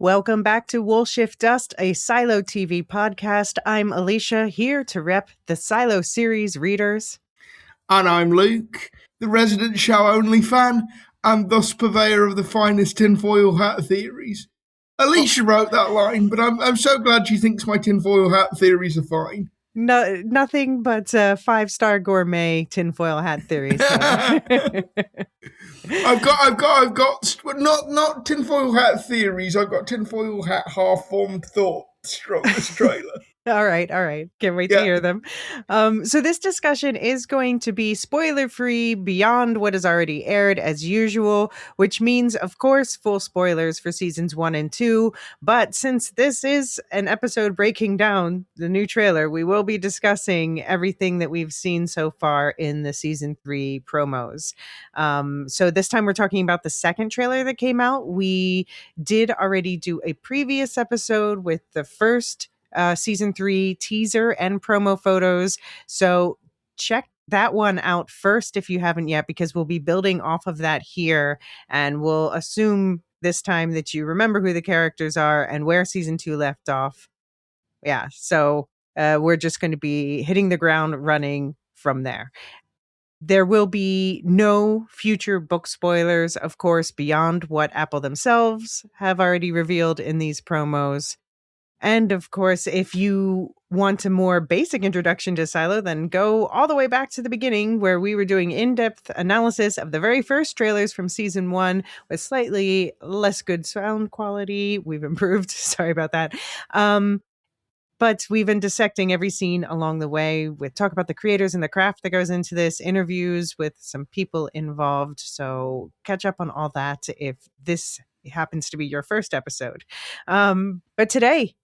Welcome back to Wool Shift Dust, a Silo TV podcast. I'm Elysia, here to rep the Silo series readers. And I'm Luke, the resident show-only fan, and thus purveyor of the finest tinfoil hat theories. Elysia wrote that line, but I'm so glad she thinks my tinfoil hat theories are fine. No, nothing but 5-star gourmet tinfoil hat theories. So. I've got not tinfoil hat theories. I've got tinfoil hat half-formed thoughts from this trailer. All right. Can't wait to hear them. So this discussion is going to be spoiler-free beyond what is already aired as usual, which means, of course, full spoilers for seasons 1 and 2. But since this is an episode breaking down the new trailer, we will be discussing everything that we've seen so far in the season 3 promos. So this time we're talking about the second trailer that came out. We did already do a previous episode with the first season 3 teaser and promo photos. So check that one out first if you haven't yet, because we'll be building off of that here, and we'll assume this time that you remember who the characters are and where season 2 left off. Yeah, so we're just going to be hitting the ground running from there. There will be no future book spoilers, of course, beyond what Apple themselves have already revealed in these promos. And of course, if you want a more basic introduction to Silo, then go all the way back to the beginning where we were doing in-depth analysis of the very first trailers from season 1 with slightly less good sound quality. We've improved. Sorry about that. But we've been dissecting every scene along the way with talk about the creators and the craft that goes into this, interviews with some people involved. So catch up on all that if this happens to be your first episode. But today,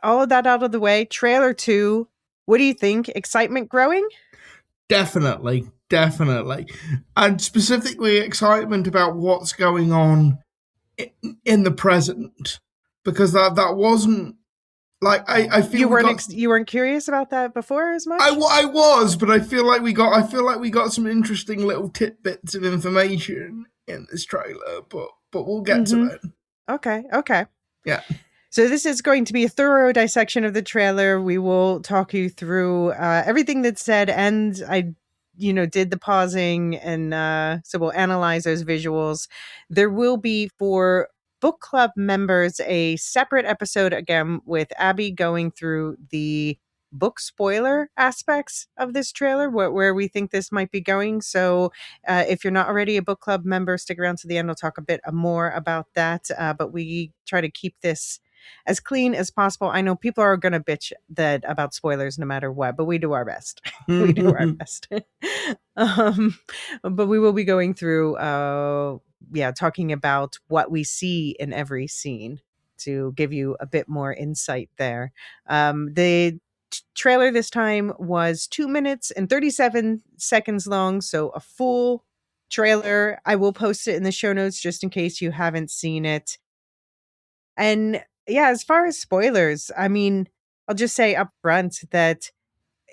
all of that out of the way, trailer 2, what do you think? Excitement growing? Definitely. And specifically excitement about what's going on in the present. Because that wasn't, like, I feel you weren't curious about that before as much? I was, but I feel like we got some interesting little tidbits of information in this trailer, but we'll get to it. Okay. Yeah. So this is going to be a thorough dissection of the trailer. We will talk you through everything that's said, and I, did the pausing, and so we'll analyze those visuals. There will be, for book club members, a separate episode again with Abby going through the book spoiler aspects of this trailer, where we think this might be going. So if you're not already a book club member, stick around to the end. We'll talk a bit more about that. But we try to keep this as clean as possible. I know people are going to bitch about spoilers no matter what, but we do our best. We do our best. But we will be going through, talking about what we see in every scene to give you a bit more insight there. The trailer this time was 2 minutes and 37 seconds long, so a full trailer. I will post it in the show notes just in case you haven't seen it. And yeah, as far as spoilers, I mean, I'll just say up front that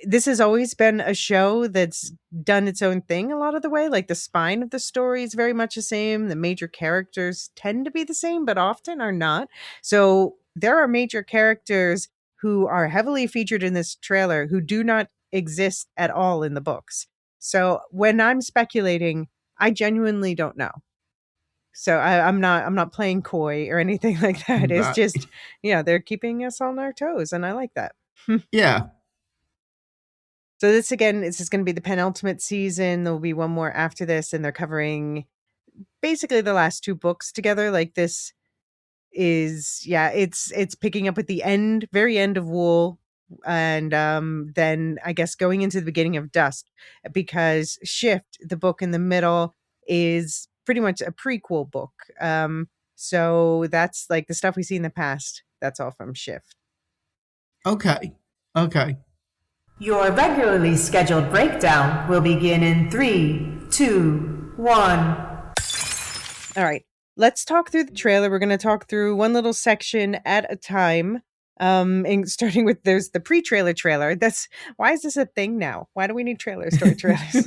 this has always been a show that's done its own thing a lot of the way. Like, the spine of the story is very much the same. The major characters tend to be the same, but often are not. So there are major characters who are heavily featured in this trailer who do not exist at all in the books. So when I'm speculating, I genuinely don't know. So I'm not playing coy or anything like that. It's just, they're keeping us on our toes, and I like that. Yeah. So this is going to be the penultimate season. There'll be one more after this, and they're covering basically the last 2 books together. Like, this is, it's picking up at the very end of Wool, and then I guess going into the beginning of Dust, because Shift, the book in the middle, is pretty much a prequel book. So that's like the stuff we see in the past. That's all from Shift. Okay. Your regularly scheduled breakdown will begin in 3, 2, 1. All right. Let's talk through the trailer. We're going to talk through one little section at a time. Starting with there's the pre-trailer trailer. That's why is this a thing now? Why do we need story trailers?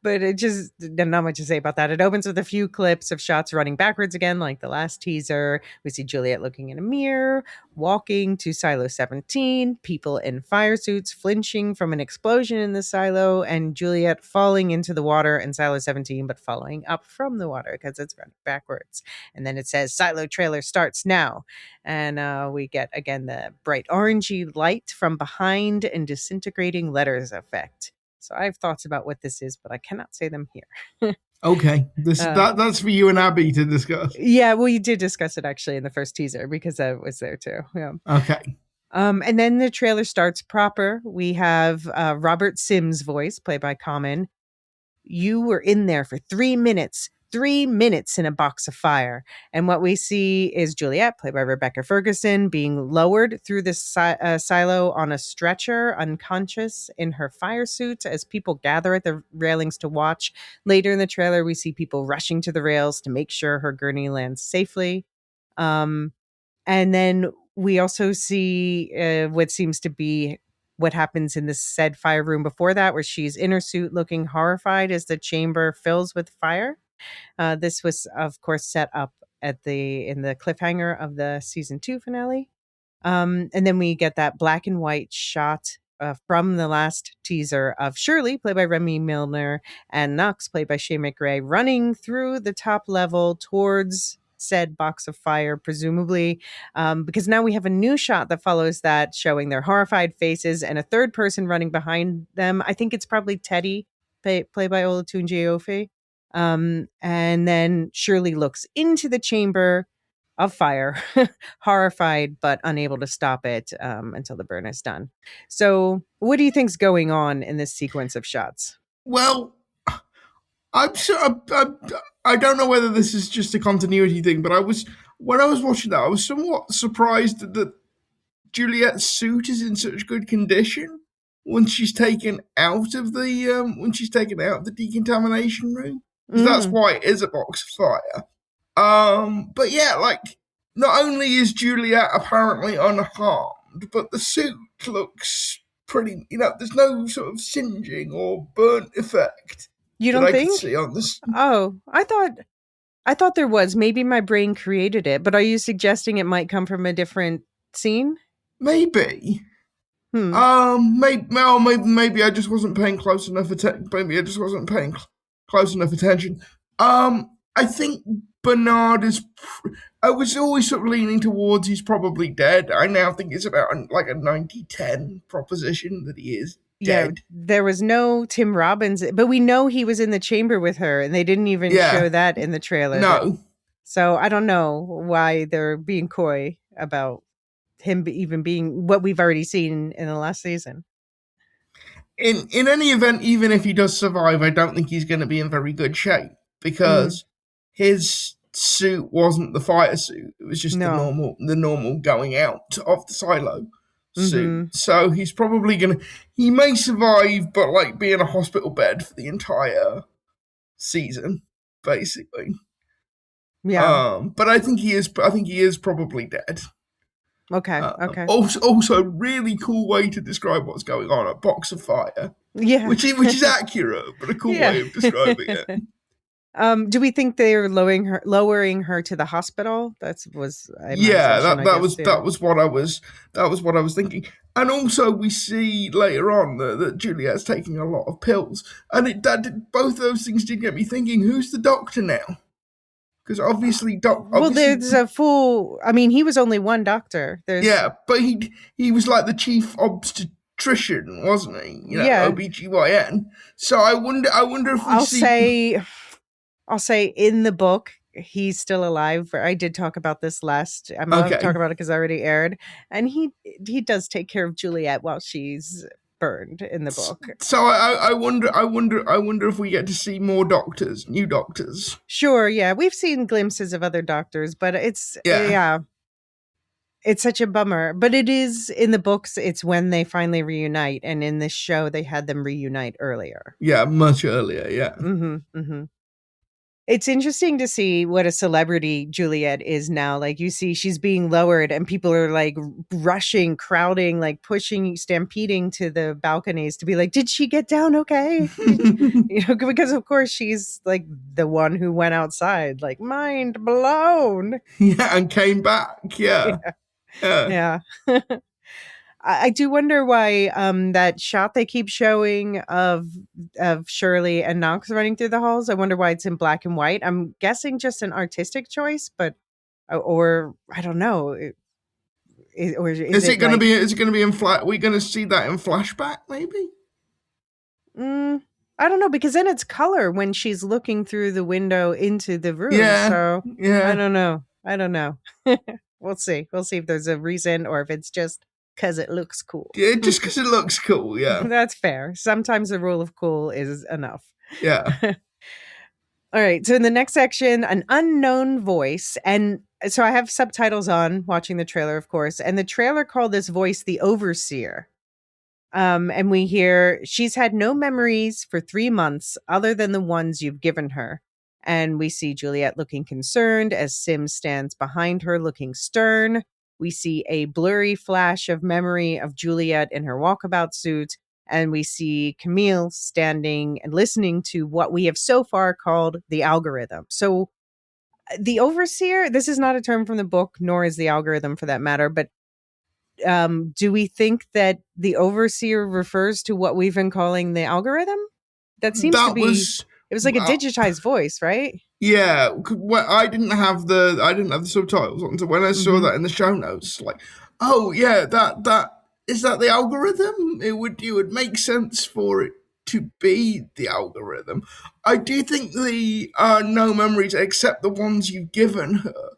But it just not much to say about that. It opens with a few clips of shots running backwards again, like the last teaser. We see Juliet looking in a mirror, walking to silo 17, people in fire suits flinching from an explosion in the silo, and Juliet falling into the water in silo 17, but following up from the water because it's running backwards. And then it says silo trailer starts now. And we get again the bright orangey light from behind and disintegrating letters effect. So I have thoughts about what this is, but I cannot say them here. Okay, that's for you and Abby to discuss. Yeah, well, you did discuss it actually in the first teaser because I was there too. Yeah. Okay. And then the trailer starts proper. We have Robert Sims' voice, played by Common. You were in there for 3 minutes. 3 minutes in a box of fire. And what we see is Juliet, played by Rebecca Ferguson, being lowered through the silo on a stretcher, unconscious in her fire suit as people gather at the railings to watch. Later in the trailer, we see people rushing to the rails to make sure her gurney lands safely. And then we also see what seems to be what happens in the said fire room before that, where she's in her suit looking horrified as the chamber fills with fire. This was, of course, set up in the cliffhanger of the season 2 finale. And then we get that black and white shot from the last teaser of Shirley, played by Remy Milner, and Knox, played by Shay McRae, running through the top level towards said box of fire, presumably, because now we have a new shot that follows that, showing their horrified faces and a third person running behind them. I think it's probably Teddy, played by Olatunji Ofe. And then Shirley looks into the chamber of fire, horrified but unable to stop it until the burn is done. So, what do you think's going on in this sequence of shots? Well, I don't know whether this is just a continuity thing, but when I was watching that, I was somewhat surprised that Juliet's suit is in such good condition when she's taken out of the decontamination room. Because that's why it is a box of fire. But yeah, like, not only is Juliet apparently unharmed, but the suit looks pretty, there's no sort of singeing or burnt effect. You don't think? I could see on this. Oh, I thought there was. Maybe my brain created it, but are you suggesting it might come from a different scene? Maybe. Maybe I just wasn't paying close enough attention. Maybe I just wasn't paying close enough attention. I think Bernard is. I was always sort of leaning towards he's probably dead. I now think it's about like a 90-10 proposition that he is dead. Yeah, there was no Tim Robbins, but we know he was in the chamber with her, and they didn't even show that in the trailer. No. So I don't know why they're being coy about him even being what we've already seen in the last season. In any event, even if he does survive, I don't think he's going to be in very good shape because his suit wasn't the fire suit. It was just the normal going out of the silo suit. So he's probably he may survive, but like be in a hospital bed for the entire season, basically. Yeah. But I think he is probably dead. Okay. Also, really cool way to describe what's going on: a box of fire. Yeah, which is accurate, but a cool way of describing it. Do we think they're lowering her to the hospital? That was what I was thinking. And also, we see later on that Juliet's taking a lot of pills, and both those things did get me thinking: who's the doctor now? Because obviously, there's a full. I mean, he was only one doctor. But he was like the chief obstetrician, wasn't he? OBGYN. So I wonder if I'll say in the book he's still alive. I did talk about this last. I'm not going to talk about it because it already aired, and he does take care of Juliet while she's burned in the book. So I wonder if we get to see more doctors, new doctors. Sure, yeah. We've seen glimpses of other doctors, but it's such a bummer. But it is in the books, it's when they finally reunite, and in this show they had them reunite earlier. Yeah, much earlier, yeah. It's interesting to see what a celebrity Juliet is now. Like, you see she's being lowered and people are like rushing, crowding, like pushing, stampeding to the balconies to be like, did she get down okay? Because of course she's like the one who went outside, like mind blown. Yeah, and came back. Yeah. Yeah. I do wonder why that shot they keep showing of Shirley and Knox running through the halls. I wonder why it's in black and white. I'm guessing just an artistic choice, but or I don't know. Or is it going to like, be? Is it going to be in flat? We're going to see that in flashback, maybe. I don't know, because then it's color when she's looking through the window into the room. Yeah, So yeah. I don't know. We'll see. We'll see if there's a reason or if it's just because it looks cool. Yeah, just because it looks cool. Yeah, that's fair. Sometimes the rule of cool is enough. Yeah. All right. So in the next section, an unknown voice. And so I have subtitles on, watching the trailer, of course. And the trailer called this voice the Overseer. And we hear, she's had no memories for 3 months other than the ones you've given her. And we see Juliet looking concerned as Sims stands behind her looking stern. We see a blurry flash of memory of Juliet in her walkabout suit. And we see Camille standing and listening to what we have so far called the algorithm. So the Overseer, this is not a term from the book, nor is the algorithm for that matter, but do we think that the Overseer refers to what we've been calling the algorithm? That seems to be. It was like a digitized voice, right? Yeah. Well, I didn't have the subtitles on, so when I saw that in the show notes, like, oh yeah, that is that the algorithm? It would make sense for it to be the algorithm. I do think the no memories except the ones you've given her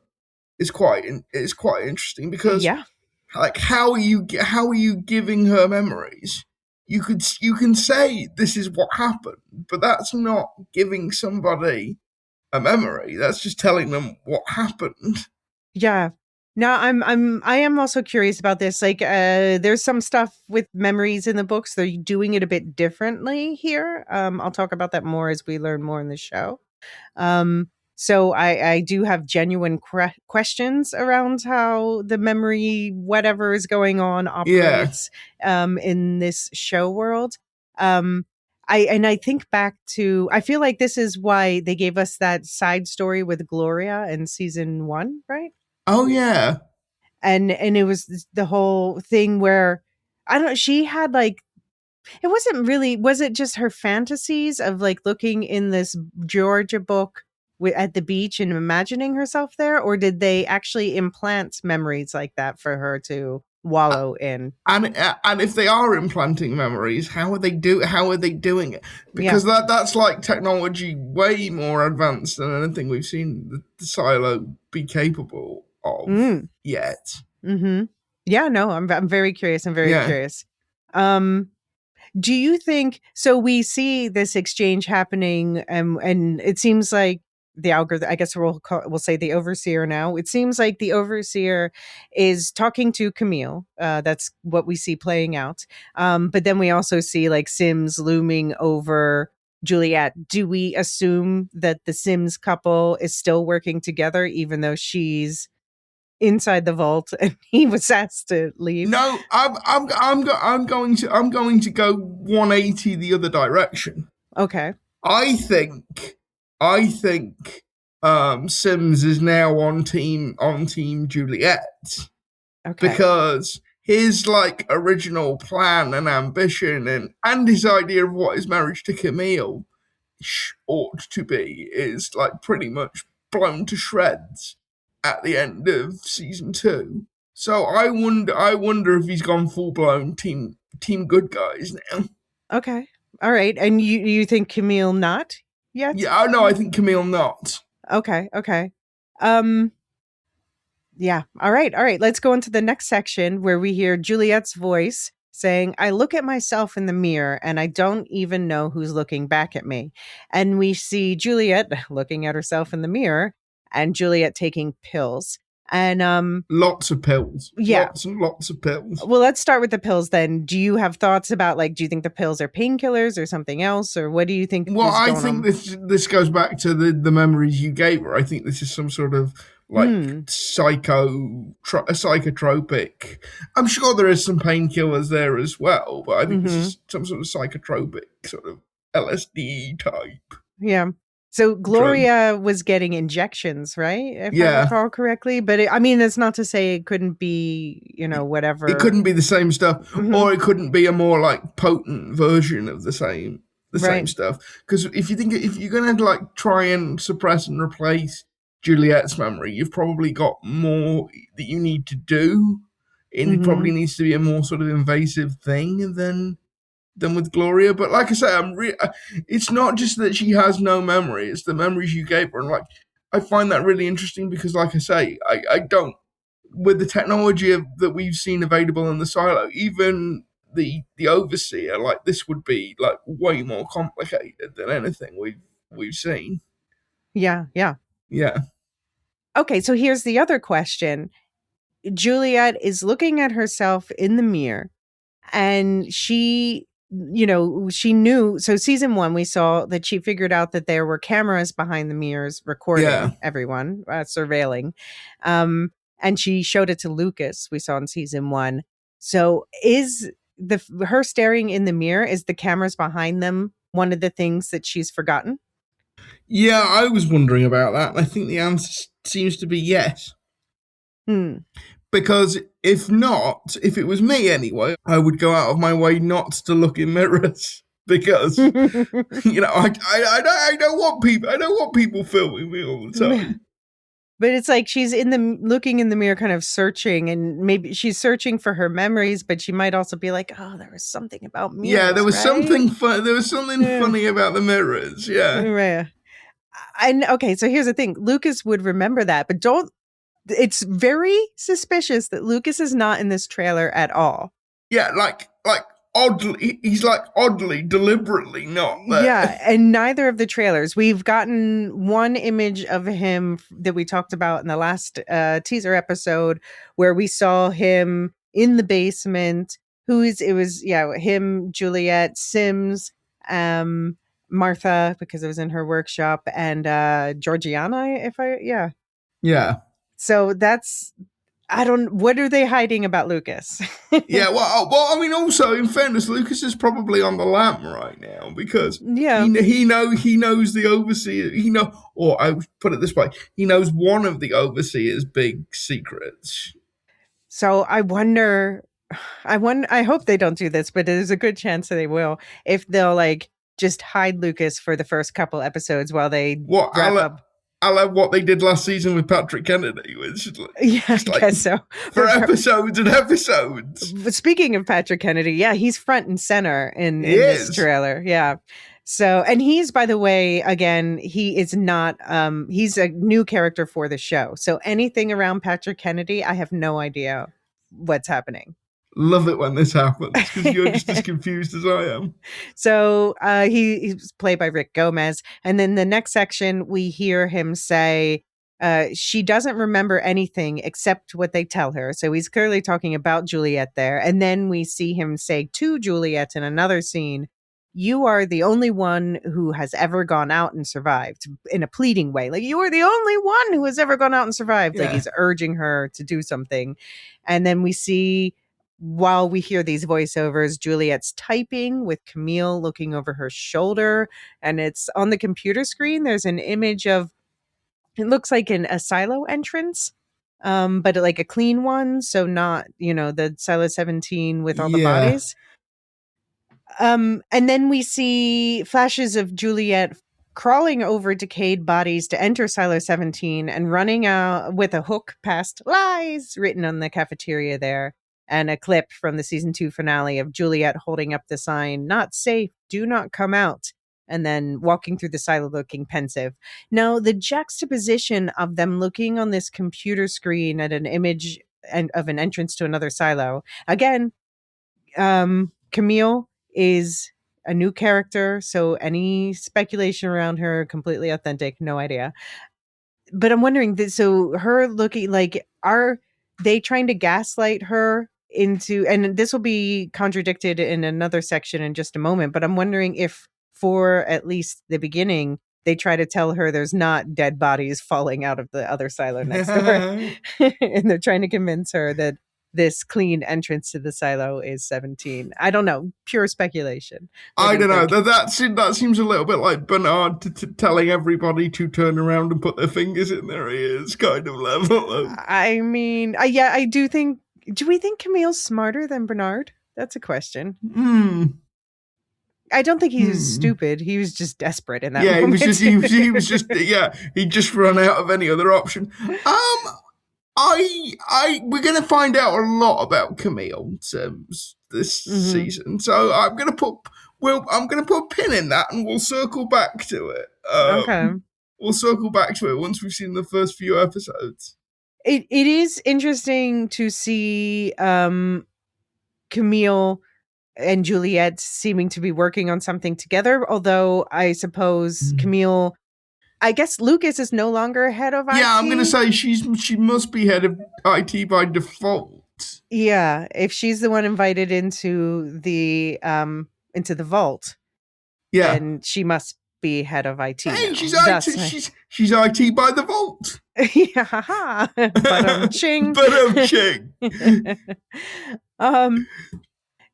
is quite interesting, because like how are you giving her memories? You can say this is what happened, but that's not giving somebody a memory. That's just telling them what happened. Yeah. No, I am also curious about this. Like, there's some stuff with memories in the books. They're doing it a bit differently here. I'll talk about that more as we learn more in the show. So I do have genuine questions around how the memory, whatever is going on, operates in this show world. I think back to, I feel like this is why they gave us that side story with Gloria in season 1, right? Oh yeah. And it was the whole thing where, I don't know, she had like, it wasn't really, was it just her fantasies of like looking in this Georgia book at the beach and imagining herself there? Or did they actually implant memories like that for her to wallow in? And if they are implanting memories, how are they doing it? Because that's like technology way more advanced than anything we've seen the silo be capable of yet. Yeah, no, I'm very curious. I'm very curious. Do you think, so we see this exchange happening, and it seems like the algorithm, I guess we'll say the Overseer now. It seems like the Overseer is talking to Camille. That's what we see playing out. But then we also see like Sims looming over Juliet. Do we assume that the Sims couple is still working together, even though she's inside the vault and he was asked to leave? No, I'm going to go 180 the other direction. Okay. I think Sims is now on team Juliet. Okay. Because his like original plan and ambition and his idea of what his marriage to Camille ought to be is like pretty much blown to shreds at the end of season 2. So I wonder if he's gone full blown team good guys now. Okay. All right. And you think Camille not yet? Yeah, no, I think Camille not. Okay. Yeah. All right. Let's go into the next section where we hear Juliet's voice saying, I look at myself in the mirror and I don't even know who's looking back at me. And we see Juliet looking at herself in the mirror and Juliet taking pills. And Lots of pills. yeah. Lots and lots of pills. Well, let's start with the pills then. Do you have thoughts about, like, do you think the pills are painkillers or something else, or what do you think Well, is I going think on? this goes back to the memories you gave her. I think this is some sort of like psychotropic. I'm sure there is some painkillers there as well, but I think this is some sort of psychotropic sort of LSD type. Yeah. So drug. Gloria was getting injections, right? If I Yeah. recall correctly. But I mean, it's not to say it couldn't be, whatever. It couldn't be the same stuff, or it couldn't be a more like potent version of the same Right. stuff. Because if you're gonna like try and suppress and replace Juliet's memory, you've probably got more that you need to do. And it probably needs to be a more sort of invasive thing than with Gloria. But like I say, it's not just that she has no memory; it's the memories you gave her, and like I find that really interesting because, like I say, I don't, with the technology that we've seen available in the silo, even the overseer, like this would be like way more complicated than anything we've seen. Yeah. Yeah. Okay, so here's the other question. Juliet is looking at herself in the mirror, and she knew. So season 1, we saw that she figured out that there were cameras behind the mirrors recording everyone, surveilling. And she showed it to Lucas, we saw in season 1. So is her staring in the mirror, is the cameras behind them one of the things that she's forgotten? Yeah, I was wondering about that, and I think the answer seems to be yes. Because if not, if it was me anyway, I would go out of my way not to look in mirrors. Because I don't want people filming me all the time. But it's like she's looking in the mirror, kind of searching, and maybe she's searching for her memories, but she might also be like, "Oh, there was something about mirrors." Yeah, there was right? something fun. There was something funny about the mirrors. Yeah. Right. And okay, so here's the thing: Lucas would remember that, but don't. It's very suspicious that Lucas is not in this trailer at all. Yeah, like oddly, he's like oddly, deliberately not there. Yeah, and neither of the trailers. We've gotten one image of him that we talked about in the last teaser episode, where we saw him in the basement. It was him, Juliet, Sims, Martha, because it was in her workshop, and Georgiana. Yeah. So what are they hiding about Lucas? Yeah, well, I mean, also in fairness, Lucas is probably on the lam right now because he knows the overseer. Or I would put it this way: he knows one of the overseer's big secrets. So I hope they don't do this, but there's a good chance that they will. If they'll like just hide Lucas for the first couple episodes while they wrap up. I love what they did last season with Patrick Kennedy. I guess so. For episodes and episodes. But speaking of Patrick Kennedy, he's front and center in this trailer. Yeah. So, and he's, by the way, again, he is not, he's a new character for the show. So anything around Patrick Kennedy, I have no idea what's happening. Love it when this happens because you're just as confused as I am. So he's played by Rick Gomez. And then the next section, we hear him say, she doesn't remember anything except what they tell her. So he's clearly talking about Juliet there. And then we see him say to Juliet in another scene, "You are the only one who has ever gone out and survived," in a pleading way. Like, you are the only one who has ever gone out and survived. Like, he's urging her to do something. And then we see, while we hear these voiceovers, Juliet's typing with Camille looking over her shoulder. And it's on the computer screen. There's an image of, it looks like a silo entrance, but like a clean one. So not, the silo 17 with all the bodies. And then we see flashes of Juliet crawling over decayed bodies to enter Silo 17 and running out with a hook past "lies" written on the cafeteria there. And a clip from the season 2 finale of Juliet holding up the sign, "Not safe, do not come out," and then walking through the silo looking pensive. Now, the juxtaposition of them looking on this computer screen at an image of an entrance to another silo. Again, Camille is a new character, so any speculation around her, completely authentic, no idea. But I'm wondering, so her looking like, are they trying to gaslight her into, and this will be contradicted in another section in just a moment, but I'm wondering if for at least the beginning, they try to tell her there's not dead bodies falling out of the other silo next door. And they're trying to convince her that this clean entrance to the silo is 17. I don't know. Pure speculation. I don't know. That seems a little bit like Bernard telling everybody to turn around and put their fingers in their ears kind of level. I mean, yeah, I do think. Do we think Camille's smarter than Bernard? That's a question. I don't think he was stupid. He was just desperate in that moment. He just run out of any other option. We're gonna find out a lot about Camille this season, so I'm gonna put a pin in that, and we'll circle back to it. Okay, we'll circle back to it once we've seen the first few episodes. It is interesting to see Camille and Juliet seeming to be working on something together. Although I suppose Camille, I guess Lucas is no longer head of IT. Yeah, I'm going to say she must be head of IT by default. Yeah, if she's the one invited into the vault, then she must be head of IT. Hey, she's IT. She's IT by the vault. Yeah, but ching.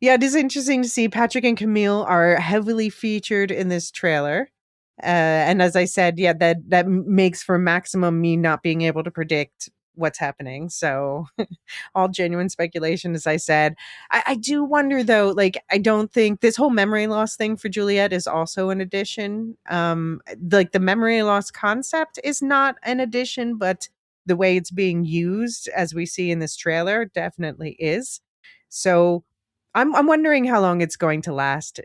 Yeah, it is interesting to see Patrick and Camille are heavily featured in this trailer. And as I said, yeah, that makes for maximum me not being able to predict what's happening. So all genuine speculation, as I said. I do wonder though, like, I don't think this whole memory loss thing for Juliet is also an addition. Like the memory loss concept is not an addition, but the way it's being used, as we see in this trailer, definitely is. So I'm wondering how long it's going to last,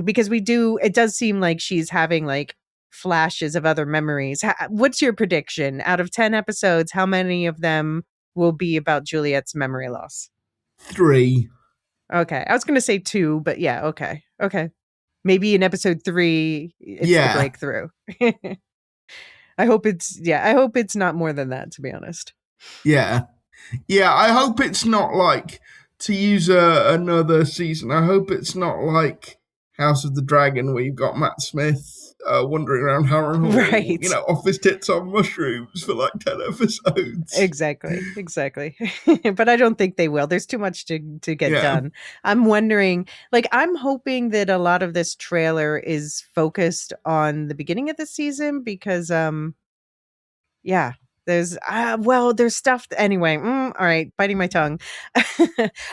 because it does seem like she's having like flashes of other memories. What's your prediction? Out of 10 episodes, how many of them will be about Juliet's memory loss? 3. Okay. I was going to say 2, but yeah, okay. Maybe in episode 3, it's the breakthrough. I hope it's not more than that, to be honest. Yeah, I hope it's not like, to use another season, I hope it's not like House of the Dragon, where you've got Matt Smith wandering around Harrenhal, right? Off his tits on mushrooms for like 10 episodes. Exactly. But I don't think they will. There's too much to get done. I'm wondering, like, I'm hoping that a lot of this trailer is focused on the beginning of the season because, there's stuff anyway. All right, biting my tongue.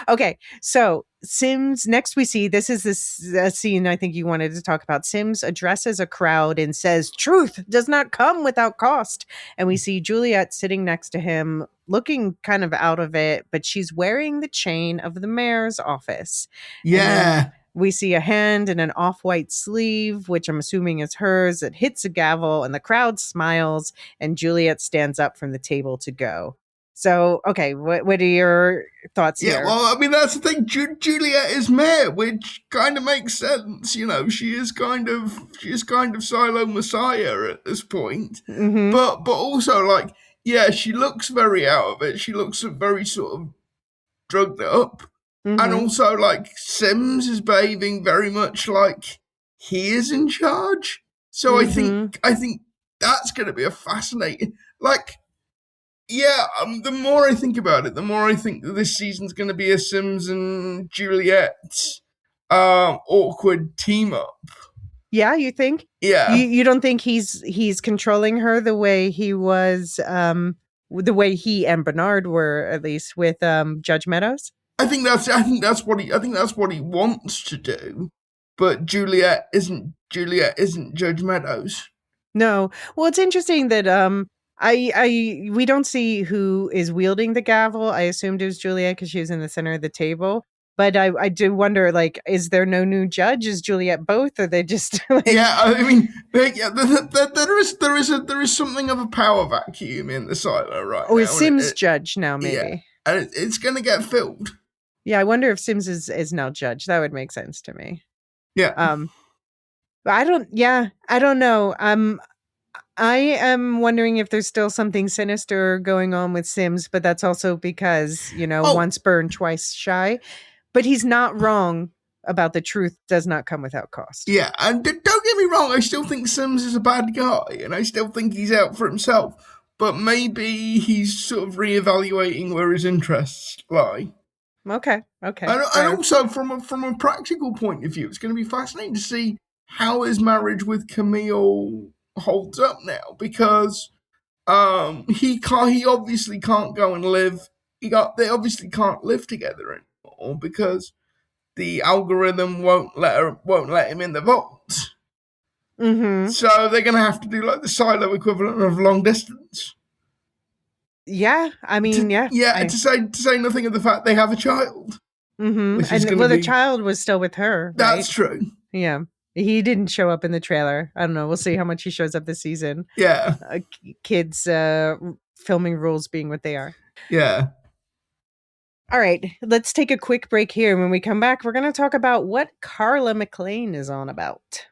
Okay, so Sims, next we see, this is this scene I think you wanted to talk about. Sims addresses a crowd and says, "Truth does not come without cost." And we see Juliet sitting next to him, looking kind of out of it, but she's wearing the chain of the mayor's office. Yeah. We see a hand in an off-white sleeve, which I'm assuming is hers. It hits a gavel and the crowd smiles and Juliet stands up from the table to go. So, okay, what are your thoughts here? Yeah, well, I mean, that's the thing. Juliet is mayor, which kind of makes sense. She is kind of Silo Messiah at this point. Mm-hmm. But also, like, yeah, she looks very out of it. She looks very sort of drugged up. Mm-hmm. And also, like, Sims is behaving very much like he is in charge. So I think that's going to be a fascinating, like, the more I think about it, the more I think that this season's going to be a Sims and Juliet awkward team up. Yeah, you think? Yeah. You don't think he's controlling her the way he was, the way he and Bernard were, at least with Judge Meadows? I think that's what he wants to do, but Juliet isn't Judge Meadows. No. Well, it's interesting that we don't see who is wielding the gavel. I assumed it was Juliet because she was in the center of the table. But I do wonder, like, is there no new judge? Is Juliet both? Or are they just like... Yeah, I mean, there is something of a power vacuum in the silo right now. Oh, is Sims judge now, maybe? Yeah, and it's going to get filled. Yeah, I wonder if Sims is now judge. That would make sense to me. Yeah. But I don't know. I am wondering if there's still something sinister going on with Sims, but that's also because, once burned, twice shy. But he's not wrong about the truth does not come without cost. Yeah, and don't get me wrong, I still think Sims is a bad guy, and I still think he's out for himself. But maybe he's sort of reevaluating where his interests lie. Okay. And also, from a practical point of view, it's going to be fascinating to see how his marriage with Camille holds up now, because he obviously can't go and live. They obviously can't live together anymore because the algorithm won't let him in the vault. Mm-hmm. So they're going to have to do like the silo equivalent of long distance. Yeah, I mean, to say nothing of the fact they have a child. Mm-hmm. And the child was still with her. That's right? true. Yeah, he didn't show up in the trailer. I don't know. We'll see how much he shows up this season. Yeah, kids filming rules being what they are. Yeah. All right, let's take a quick break here. When we come back, we're going to talk about what Carla McLean is on about.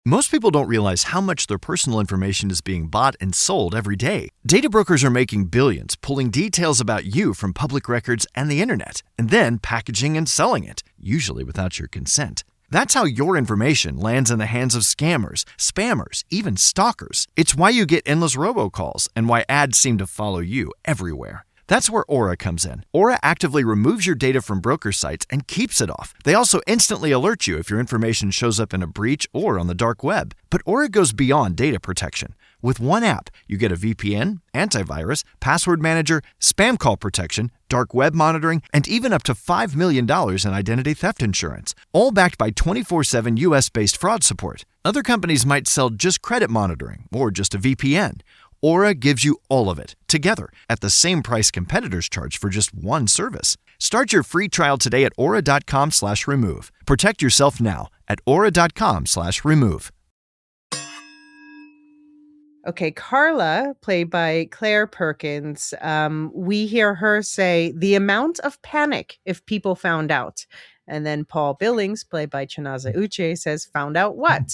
Most people don't realize how much their personal information is being bought and sold every day. Data brokers are making billions, pulling details about you from public records and the internet, and then packaging and selling it, usually without your consent. That's how your information lands in the hands of scammers, spammers, even stalkers. It's why you get endless robocalls and why ads seem to follow you everywhere. That's where Aura comes in. Aura actively removes your data from broker sites and keeps it off. They also instantly alert you if your information shows up in a breach or on the dark web. But Aura goes beyond data protection. With one app, you get a VPN, antivirus, password manager, spam call protection, dark web monitoring, and even up to $5 million in identity theft insurance. All backed by 24/7 US-based fraud support. Other companies might sell just credit monitoring or just a VPN. Aura gives you all of it, together, at the same price competitors charge for just one service. Start your free trial today at aura.com/remove. Protect yourself now at aura.com/remove. Okay, Carla, played by Claire Perkins, we hear her say, the amount of panic if people found out. And then Paul Billings, played by Chinaza Uche, says, found out what?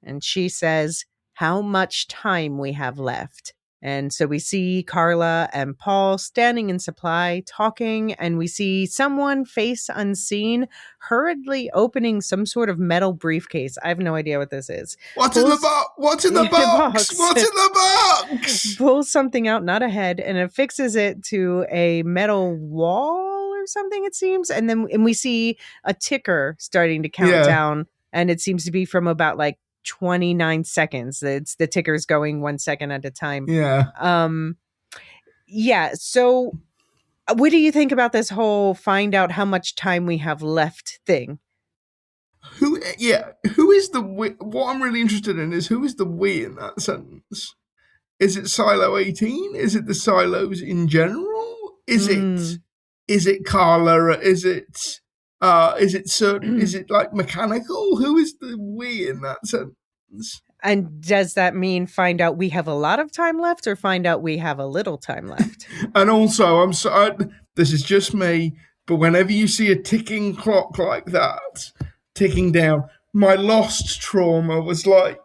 And she says, how much time we have left. And so we see Carla and Paul standing in supply, talking, and we see someone face unseen hurriedly opening some sort of metal briefcase. I have no idea what this is. What's in the box? What's in the box? What's in the box? Pulls something out, not a head, and affixes it to a metal wall or something, it seems. And we see a ticker starting to count down, and it seems to be from about like 29 seconds. It's the ticker's going 1 second at a time. So what do you think about this whole find out how much time we have left thing? Who is the we? What I'm really interested in is who is the we in that sentence? Is it Silo 18? Is it the silos in general? Is it Carla? Is it certain? Is it like mechanical? Who is the we in that sentence? And does that mean find out we have a lot of time left or find out we have a little time left? And also, this is just me, but whenever you see a ticking clock like that, ticking down, my lost trauma was like,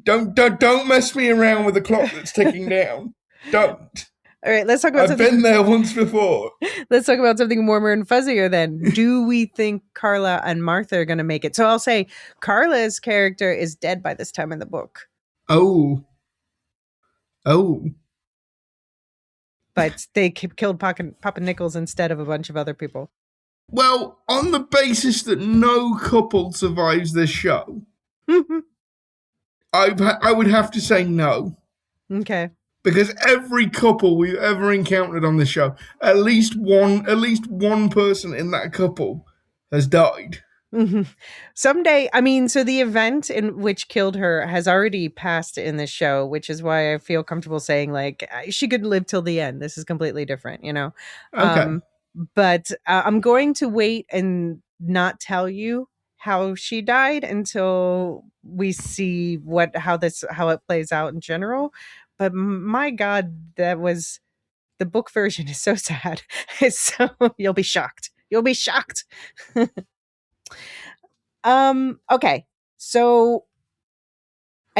don't mess me around with a clock that's ticking down. Don't. All right, let's talk about something. I've been there once before. Let's talk about something warmer and fuzzier then. Do we think Carla and Martha are going to make it? So I'll say Carla's character is dead by this time in the book. Oh. But they killed Papa Nichols instead of a bunch of other people. Well, on the basis that no couple survives this show, I would have to say no. Okay. Because every couple we've ever encountered on the show, at least one person in that couple has died. Mm-hmm. Someday, so the event in which killed her has already passed in the show, which is why I feel comfortable saying like she could live till the end. This is completely different, Okay. But I'm going to wait and not tell you how she died until we see how it plays out in general. But my God, the book version is so sad. So you'll be shocked. Okay. So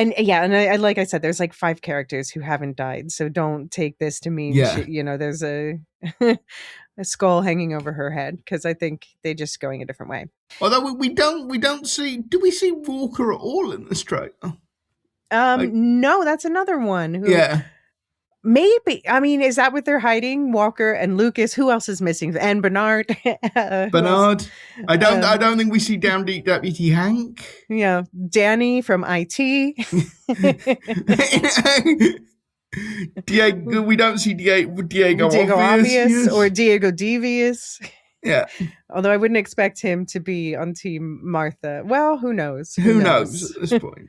And I like I said, there's like 5 characters who haven't died, so don't take this to mean Yeah. there's a a skull hanging over her head, because I think they're just going a different way. Although we don't see. Do we see Walker at all in this trailer? No, that's another one who Yeah. maybe. I mean, is that what they're hiding? Walker and Lucas. Who else is missing? And Bernard. Bernard. I don't think we see Down Deep Deputy Hank. Yeah, Danny from IT. Diego. We don't see Diego Obvious or Diego Devious. Yeah. Although I wouldn't expect him to be on Team Martha. Well, who knows? Who knows at this point?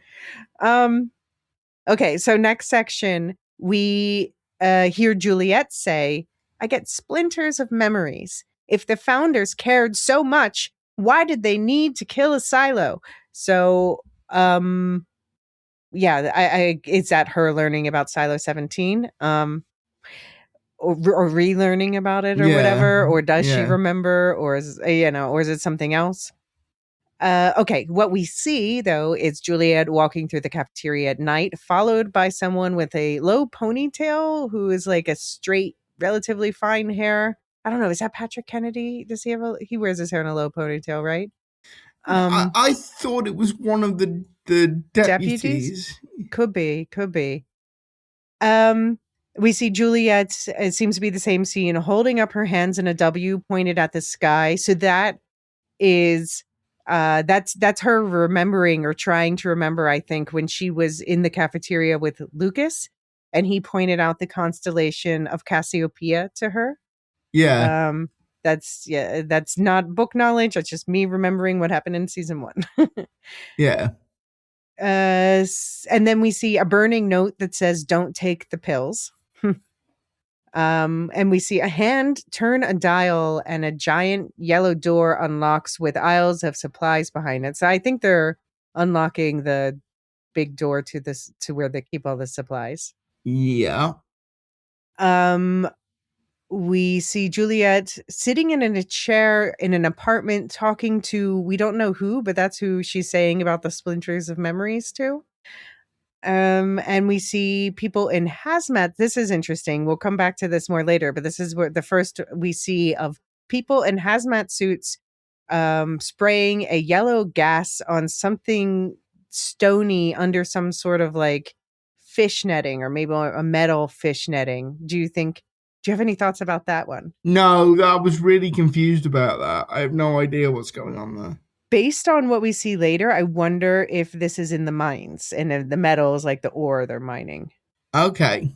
Okay, so next section, we hear Juliet say, I get splinters of memories. If the founders cared so much, why did they need to kill a silo? So, it's at her learning about Silo 17, or relearning about it or whatever, or does she remember, or is it something else? Okay, what we see, though, is Juliet walking through the cafeteria at night, followed by someone with a low ponytail who is like a straight, relatively fine hair. I don't know. Is that Patrick Kennedy? Does he have he wears his hair in a low ponytail, right? I thought it was one of the deputies. Could be. We see Juliet, it seems to be the same scene, holding up her hands in a W pointed at the sky. So that is... that's her remembering or trying to remember, I think, when she was in the cafeteria with Lucas and he pointed out the constellation of Cassiopeia to her. Yeah. That's not book knowledge. That's just me remembering what happened in season 1. Yeah. And then we see a burning note that says, don't take the pills. And we see a hand turn a dial and a giant yellow door unlocks with aisles of supplies behind it. So I think they're unlocking the big door to where they keep all the supplies. Yeah. We see Juliet sitting in a chair in an apartment talking to, we don't know who, but that's who she's saying about the splinters of memories to. And we see people in hazmat. This is interesting. We'll come back to this more later, but this is where the first we see of people in hazmat suits spraying a yellow gas on something stony under some sort of like fish netting, or maybe a metal fish netting. Do you have any thoughts about that one? No, I was really confused about that. I have no idea what's going on there. Based on what we see later, I wonder if this is in the mines and if the metal is like the ore they're mining. Okay.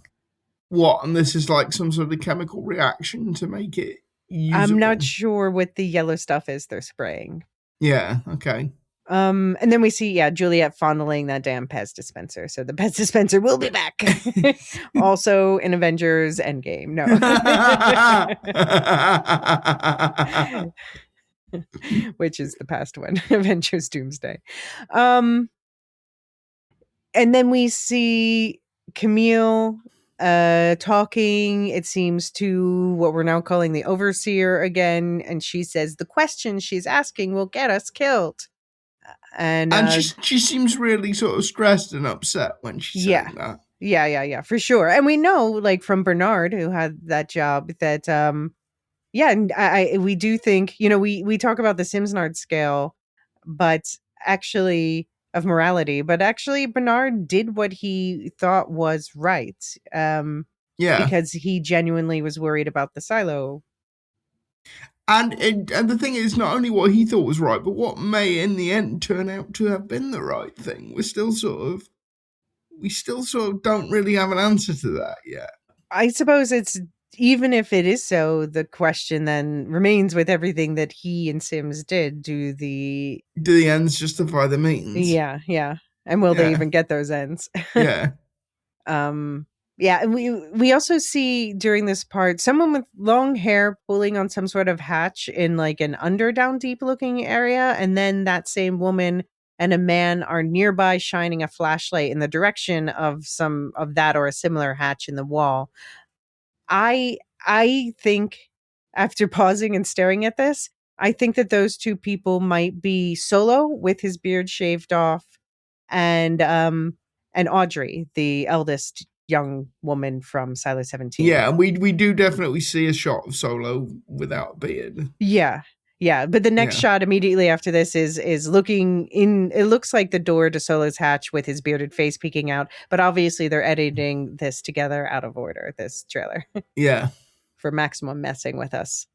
What? And this is like some sort of chemical reaction to make it usable? I'm not sure what the yellow stuff is they're spraying. Yeah, okay. And then we see, Juliet fondling that damn Pez dispenser. So the Pez dispenser will be back. Also in Avengers Endgame. No. Which is the past one, Avengers Doomsday. And then we see Camille talking, it seems, to what we're now calling the overseer again, and she says the question she's asking will get us killed. And she seems really sort of stressed and upset when she's saying that. Yeah, for sure. And we know, like, from Bernard, who had that job, that and we do think, we talk about the Simsnard scale, but actually of morality, but actually Bernard did what he thought was right. Because he genuinely was worried about the silo. And the thing is, not only what he thought was right, but what may in the end turn out to have been the right thing. We still sort of don't really have an answer to that yet. I suppose it's, even if it is so, the question then remains with everything that he and Sims did. Do the ends justify the means? Yeah. And will they even get those ends? Yeah. Yeah, and we also see during this part someone with long hair pulling on some sort of hatch in like an down deep looking area, and then that same woman and a man are nearby shining a flashlight in the direction of some of that or a similar hatch in the wall. I think, after pausing and staring at this, I think that those two people might be Solo with his beard shaved off, and and Audrey, the eldest young woman from Silo 17. Yeah, and we do definitely see a shot of Solo without a beard. Yeah. Yeah, but the next shot immediately after this is looking in. It looks like the door to Solo's hatch with his bearded face peeking out. But obviously, they're editing this together out of order. This trailer, Yeah, for maximum messing with us.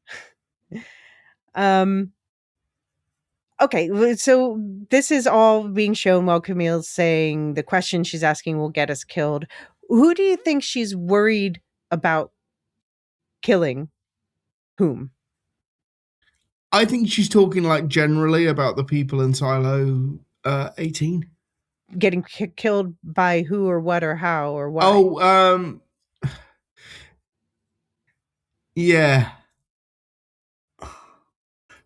Okay, so this is all being shown while Camille's saying the question she's asking will get us killed. Who do you think she's worried about killing? Whom? I think she's talking like generally about the people in Silo 18. Getting killed by who or what or how or why? Oh, yeah.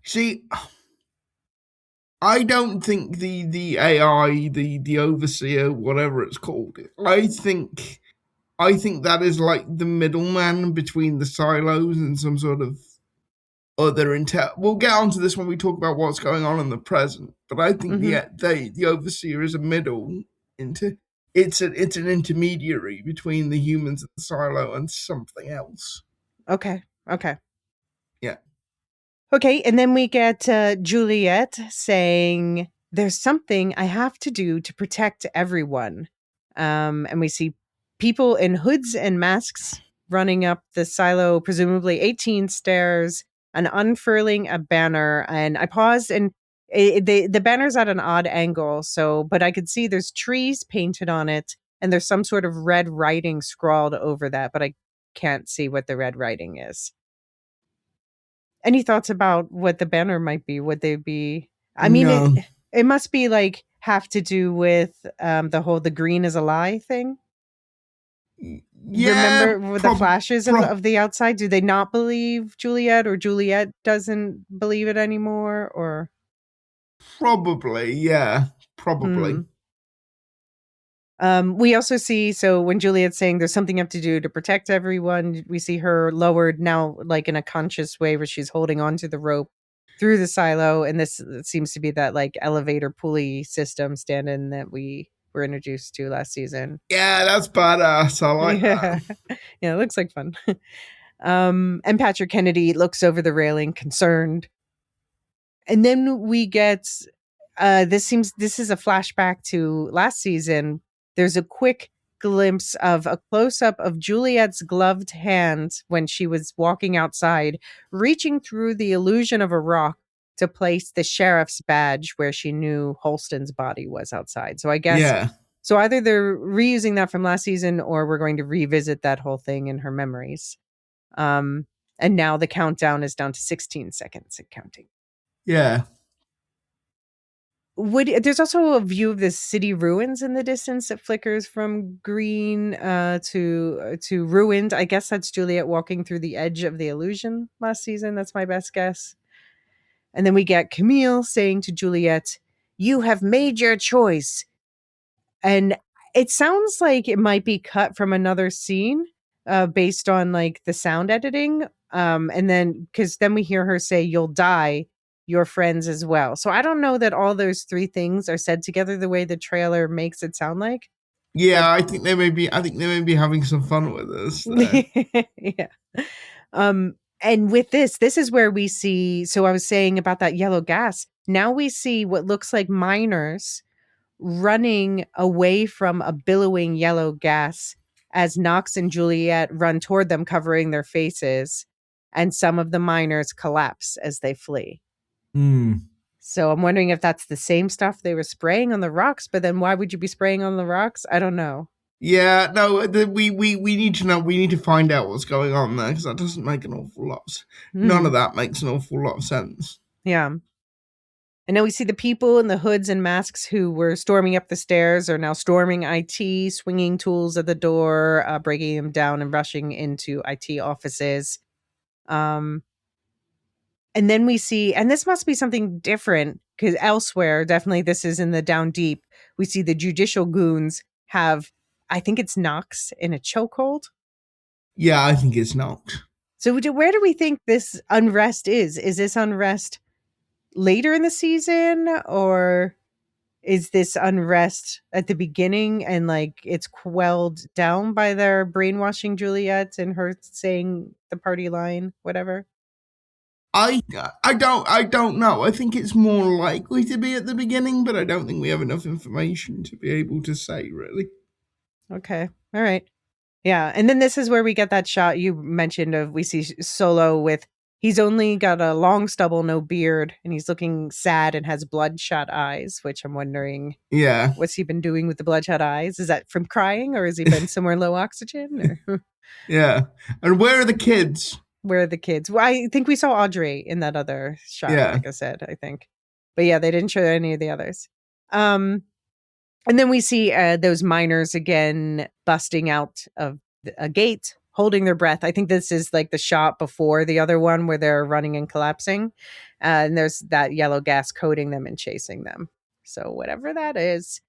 See, I don't think the AI, the overseer, whatever it's called, I think that is like the middleman between the silos and some sort of other intel. We'll get onto this when we talk about what's going on in the present. But I think the overseer is a middle into. It's an intermediary between the humans at the silo and something else. Okay. Yeah. Okay, and then we get Juliet saying, "There's something I have to do to protect everyone." And we see people in hoods and masks running up the silo, presumably 18 stairs, and unfurling a banner. And I paused, and the banner's at an odd angle, but I could see there's trees painted on it, and there's some sort of red writing scrawled over that, but I can't see what the red writing is. Any thoughts about what the banner might be? Would they be? I mean, No. it must be like have to do with the green is a lie thing. Yeah. Remember the flashes of the outside? Do they not believe Juliet, or Juliet doesn't believe it anymore? Or probably, yeah, probably. We also see, so when Juliet's saying there's something you have to do to protect everyone, we see her lowered now, like in a conscious way, where she's holding onto the rope through the silo. And this seems to be that like elevator pulley system stand-in that we were introduced to last season. Yeah, that's badass. I like that. Yeah, it looks like fun. And Patrick Kennedy looks over the railing, concerned. And then we get this is a flashback to last season. There's a quick glimpse of a close-up of Juliet's gloved hand when she was walking outside, reaching through the illusion of a rock to place the sheriff's badge where she knew Holston's body was outside. So I guess so either they're reusing that from last season, or we're going to revisit that whole thing in her memories. And now the countdown is down to 16 seconds and counting. Yeah. There's also a view of the city ruins in the distance that flickers from green to ruined. I guess that's Juliet walking through the edge of the illusion last season. That's my best guess. And then we get Camille saying to Juliet, "You have made your choice." And it sounds like it might be cut from another scene based on like the sound editing. And then because then we hear her say, "You'll die. Your friends as well." So I don't know that all those three things are said together the way the trailer makes it sound like. Yeah, I think they may be having some fun with this. Yeah. And with this is where we see, so I was saying about that yellow gas. Now we see what looks like miners running away from a billowing yellow gas as Knox and Juliet run toward them, covering their faces, and some of the miners collapse as they flee. So I'm wondering if that's the same stuff they were spraying on the rocks, but then why would you be spraying on the rocks? I don't know. Yeah, no, we need to know. We need to find out what's going on there, because that doesn't make an awful lot. None of that makes an awful lot of sense. Yeah. And now we see the people in the hoods and masks who were storming up the stairs are now storming IT, swinging tools at the door, breaking them down and rushing into IT offices. And then we see, and this must be something different, because elsewhere, definitely this is in the Down Deep, we see the judicial goons have, I think it's Knox in a chokehold. Yeah, I think it's Knox. So where do we think this unrest is? Is this unrest later in the season, or is this unrest at the beginning and like it's quelled down by their brainwashing Juliet and her saying the party line, whatever? I don't know. I think it's more likely to be at the beginning, but I don't think we have enough information to be able to say really. Okay. All right. Yeah. And then this is where we get that shot you mentioned of we see Solo with he's only got a long stubble, no beard, and he's looking sad and has bloodshot eyes, which I'm wondering Yeah. what's he been doing with the bloodshot eyes? Is that from crying or has he been somewhere low oxygen? Or Yeah. And where are the kids? where are the kids? Well, I think we saw Audrey in that other shot, Yeah. like I said, I think. But yeah, they didn't show any of the others. And then we see those miners again busting out of a gate, holding their breath. I think this is like the shot before the other one where they're running and collapsing. And there's that yellow gas coating them and chasing them. So whatever that is.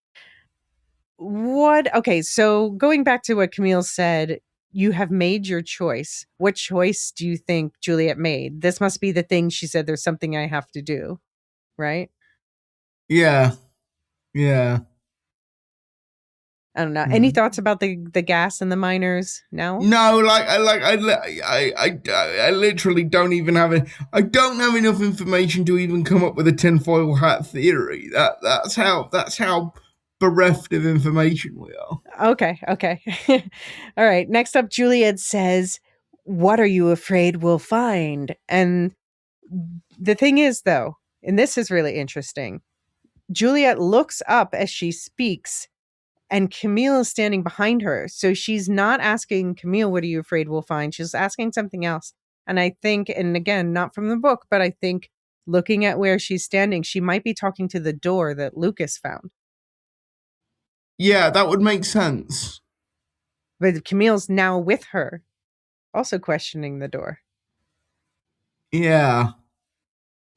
Okay, so going back to what Camille said, you have made your choice. What choice do you think Juliet made? This must be the thing she said, there's something I have to do, right? Yeah. Yeah. I don't know. Any thoughts about the gas and the miners? No? No, I literally don't even have it. I don't have enough information to even come up with a tinfoil hat theory. That's how bereft of information we are. Okay. All right. Next up, Juliet says, "What are you afraid we'll find?" And the thing is, though, and this is really interesting, Juliet looks up as she speaks, and Camille is standing behind her. So she's not asking Camille, "What are you afraid we'll find?" She's asking something else. And I think, and again, not from the book, but I think looking at where she's standing, she might be talking to the door that Lucas found. Yeah, that would make sense. But Camille's now with her, also questioning the door. Yeah.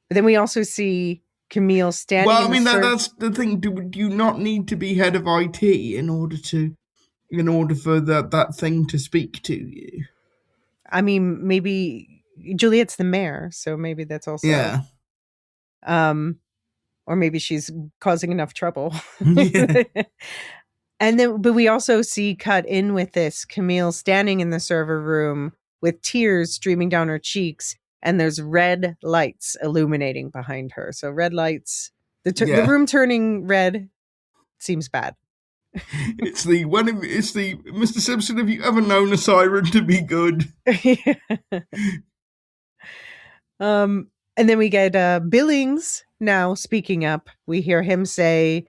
But then we also see Camille standing. Well, I mean that's the thing. Do you not need to be head of IT in order for that thing to speak to you? I mean, maybe Juliet's the mayor, so maybe that's also yeah. Or maybe she's causing enough trouble. Yeah. And then, but we also see cut in with this Camille standing in the server room with tears streaming down her cheeks, and there's red lights illuminating behind her. So red lights, the room turning red seems bad. It's the Mr. Simpson. Have you ever known a siren to be good? And then we get Billings now speaking up. We hear him say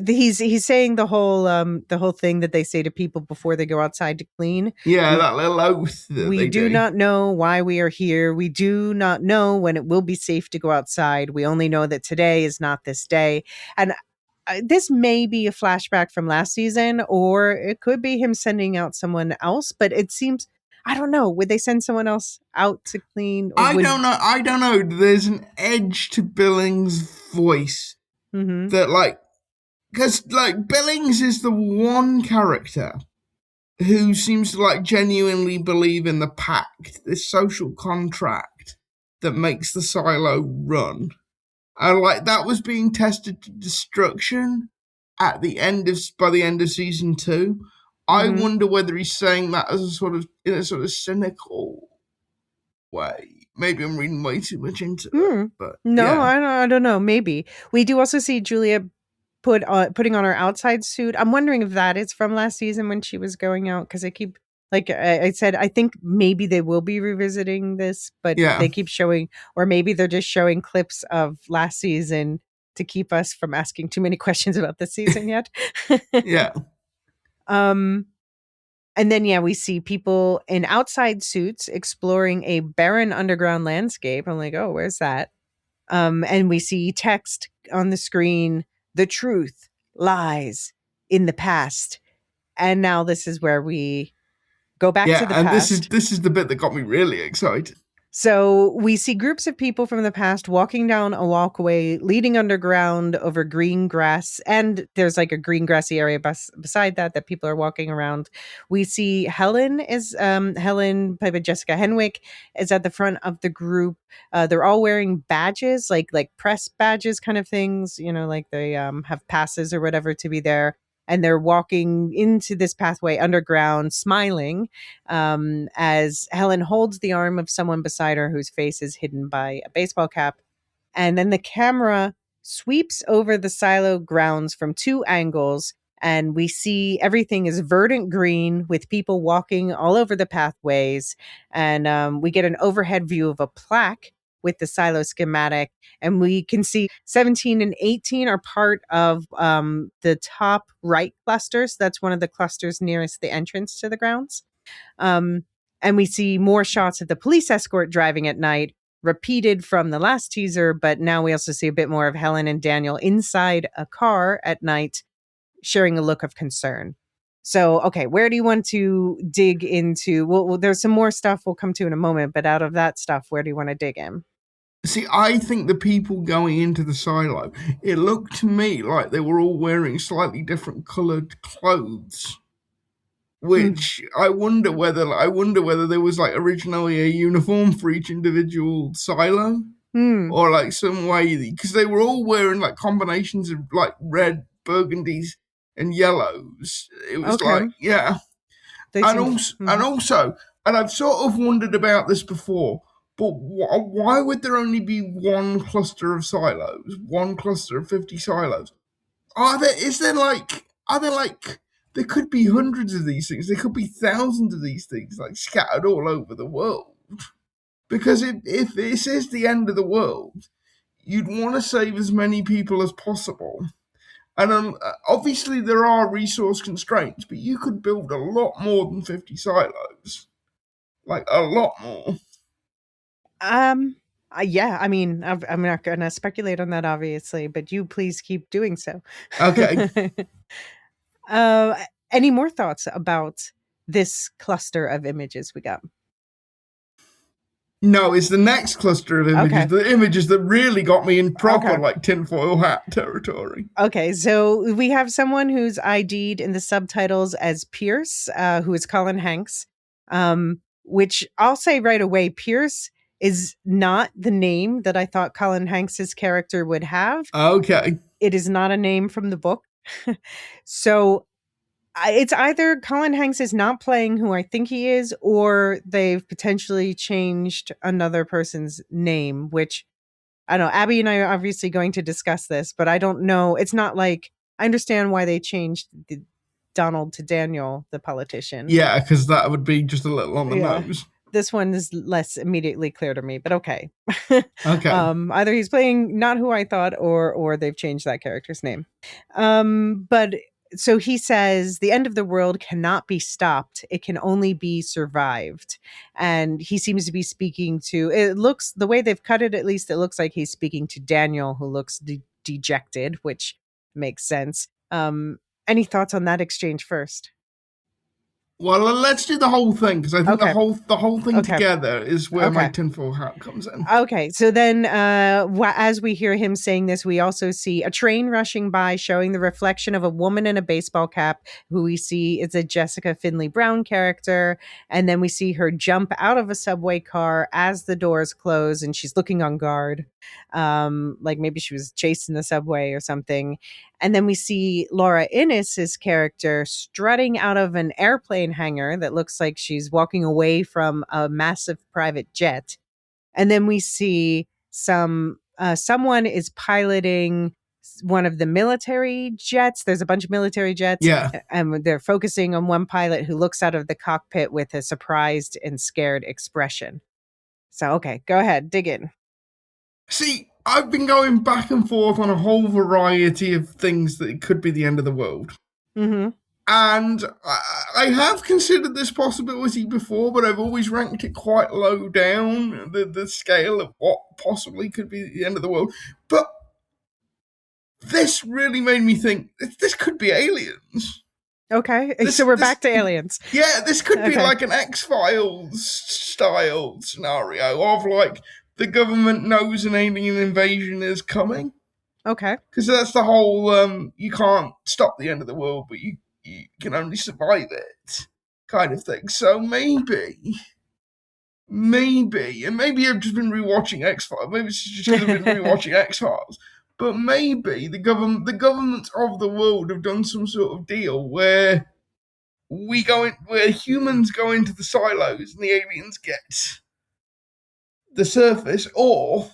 he's saying the whole thing that they say to people before they go outside to clean. Yeah, that little oath. We do not know why we are here. We do not know when it will be safe to go outside. We only know that today is not this day. And this may be a flashback from last season, or it could be him sending out someone else. But it seems, I don't know. Would they send someone else out to clean? I don't know. There's an edge to Billings' voice that because Billings is the one character who seems to genuinely believe in the pact, this social contract that makes the silo run. And that was being tested to destruction by the end of season 2. I wonder whether he's saying that as in a sort of cynical way. Maybe I'm reading way too much into it. But no, yeah. I don't know. Maybe we do also see Julia putting on her outside suit. I'm wondering if that is from last season when she was going out, because I keep, like I said, I think maybe they will be revisiting this, but they keep showing, or maybe they're just showing clips of last season to keep us from asking too many questions about this season yet. Yeah. And then, we see people in outside suits exploring a barren underground landscape. I'm like, oh, where's that? And we see text on the screen, "The truth lies in the past." And now this is where we go back to the past. And this is the bit that got me really excited. So we see groups of people from the past walking down a walkway leading underground over green grass. And there's like a green grassy area beside that people are walking around. We see Helen, played by Jessica Henwick, is at the front of the group. They're all wearing badges, like press badges kind of things, like they have passes or whatever to be there. And they're walking into this pathway underground, smiling, as Helen holds the arm of someone beside her whose face is hidden by a baseball cap. And then the camera sweeps over the silo grounds from two angles, and we see everything is verdant green with people walking all over the pathways. And we get an overhead view of a plaque with the silo schematic, and we can see 17 and 18 are part of the top right cluster. So that's one of the clusters nearest the entrance to the grounds. And we see more shots of the police escort driving at night, repeated from the last teaser, but now we also see a bit more of Helen and Daniel inside a car at night, sharing a look of concern. So, okay, where do you want to dig into? Well, there's some more stuff we'll come to in a moment, but out of that stuff, where do you want to dig in? See, I think the people going into the silo, it looked to me like they were all wearing slightly different coloured clothes. Which I wonder whether there was like originally a uniform for each individual silo, or like some way, because they were all wearing like combinations of like red, burgundies, and yellows. It was like, yeah, and I've sort of wondered about this before. But why would there only be one cluster of silos, one cluster of 50 silos? There could be hundreds of these things. There could be thousands of these things, like scattered all over the world. Because if this is the end of the world, you'd want to save as many people as possible. And obviously there are resource constraints, but you could build a lot more than 50 silos. Like, a lot more. Yeah, I mean, I'm not going to speculate on that, obviously, but you please keep doing so. Okay. Any more thoughts about this cluster of images we got? No, it's the next cluster of images, Okay. the images that really got me in proper like tinfoil hat territory. Okay, so we have someone who's ID'd in the subtitles as Pierce, who is Colin Hanks, which I'll say right away, Pierce is not the name that I thought Colin Hanks's character would have. Okay. It is not a name from the book. So it's either Colin Hanks is not playing who I think he is, or they've potentially changed another person's name, which I don't know. Abby and I are obviously going to discuss this, but I don't know. It's not like I understand why they changed Donald to Daniel, the politician. Yeah, because that would be just a little on the nose. This one is less immediately clear to me, but okay. Okay. Either he's playing not who I thought, or they've changed that character's name. But so he says the end of the world cannot be stopped. It can only be survived. And he seems to be speaking to, it looks, the way they've cut it, at least it looks like he's speaking to Daniel, who looks dejected, which makes sense. Any thoughts on that exchange first? Well, let's do the whole thing, because I think the whole thing together is where my tinfoil hat comes in. Okay, so then as we hear him saying this, we also see a train rushing by showing the reflection of a woman in a baseball cap, who we see is a Jessica Finley Brown character. And then we see her jump out of a subway car as the doors close, and she's looking on guard. Like maybe she was chased in the subway or something. And then we see Laura Innes's character strutting out of an airplane hangar that looks like she's walking away from a massive private jet. And then we see someone is piloting one of the military jets. There's a bunch of military jets. Yeah. And they're focusing on one pilot who looks out of the cockpit with a surprised and scared expression. So, okay, go ahead, dig in. See, I've been going back and forth on a whole variety of things that it could be the end of the world. Mm-hmm. And I have considered this possibility before, but I've always ranked it quite low down, the scale of what possibly could be the end of the world. But this really made me think, this could be aliens. Okay, so we're back to aliens. Yeah, this could be Okay. like an X-Files style scenario of like the government knows an alien invasion is coming. Okay. Because that's the whole you can't stop the end of the world, but you can only survive it kind of thing. So maybe, and maybe I've just been rewatching X-Files. Maybe it's just because I've been rewatching X-Files. But maybe the governments of the world have done some sort of deal where where humans go into the silos and the aliens get the surface, or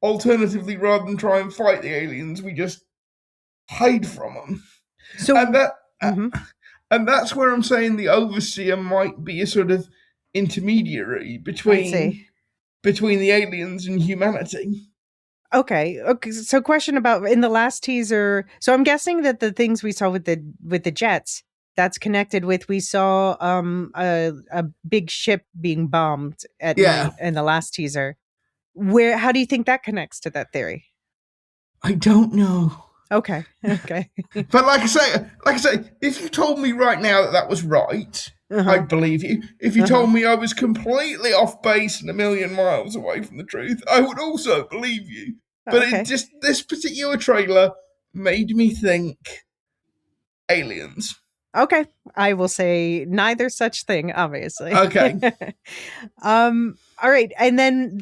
alternatively, rather than try and fight the aliens, we just hide from them. So and that's where I'm saying the overseer might be a sort of intermediary between the aliens and humanity. Okay. So, question about in the last teaser. So, I'm guessing that the things we saw with the jets, that's connected with we saw a big ship being bombed at night in the last teaser. How do you think that connects to that theory? I don't know. Okay. But like I say, if you told me right now that was right, I'd believe you. If you told me I was completely off base and a million miles away from the truth, I would also believe you. But this particular trailer made me think aliens. Okay. I will say neither such thing, obviously. Okay. All right. And then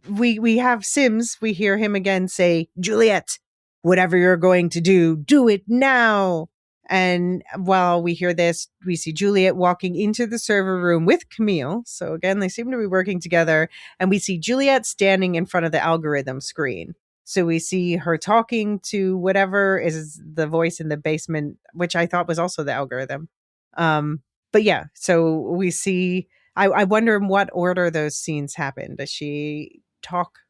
we have Sims. We hear him again say, "Juliet, whatever you're going to do it now." And while we hear this, we see Juliet walking into the server room with Camille. So again, they seem to be working together. And we see Juliet standing in front of the algorithm screen. So we see her talking to whatever is the voice in the basement, which I thought was also the algorithm. But yeah, so we see, I wonder in what order those scenes happen. Does she talk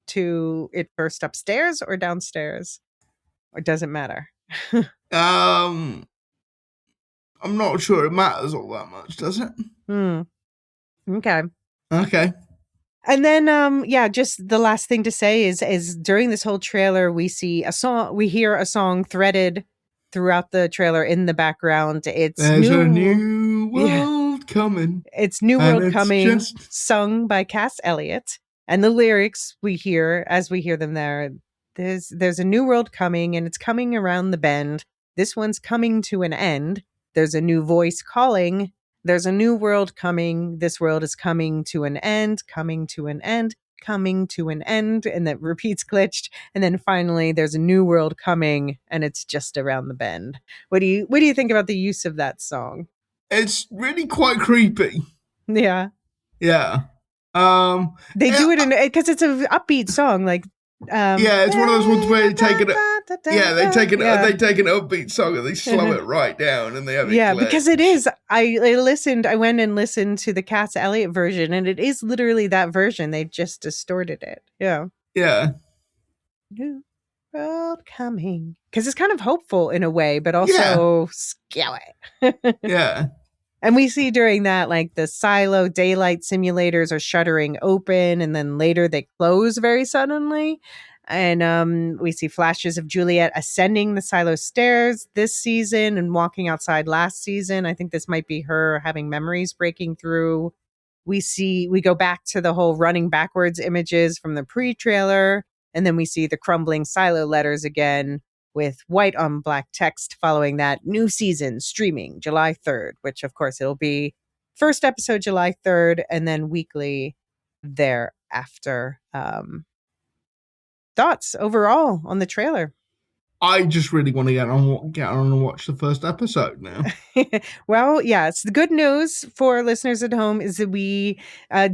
to it first upstairs or downstairs? Or does it matter? I'm not sure it matters all that much, does it? Okay. Okay. And then just the last thing to say is during this whole trailer we hear a song threaded throughout the trailer in the background. There's a new world coming. It's New World Coming, sung by Cass Elliot. And the lyrics we hear as we hear them there's a new world coming and it's coming around the bend. This one's coming to an end. There's a new voice calling. There's a new world coming. This world is coming to an end, coming to an end, coming to an end. And that repeats glitched. And then finally there's a new world coming and it's just around the bend. What do you think about the use of that song? It's really quite creepy. Yeah. Yeah. They do it because it's an upbeat song. Like, it's one of those ones where they take an upbeat song and they slow it right down and they have it glitch. Because it is. I went and listened to the Cass Elliot version, and it is literally that version. They've just distorted it. Yeah. New world coming, because it's kind of hopeful in a way, but also scary. Yeah. And we see during that, like the silo daylight simulators are shuttering open and then later they close very suddenly. And we see flashes of Juliet ascending the silo stairs this season and walking outside last season. I think this might be her having memories breaking through. We go back to the whole running backwards images from the pre-trailer. And then we see the crumbling silo letters again, with white on black text following that. New season streaming July 3rd, which of course it'll be first episode July 3rd and then weekly thereafter. Thoughts overall on the trailer? I just really want to get on and watch the first episode now. Well, yes. The good news for listeners at home is that we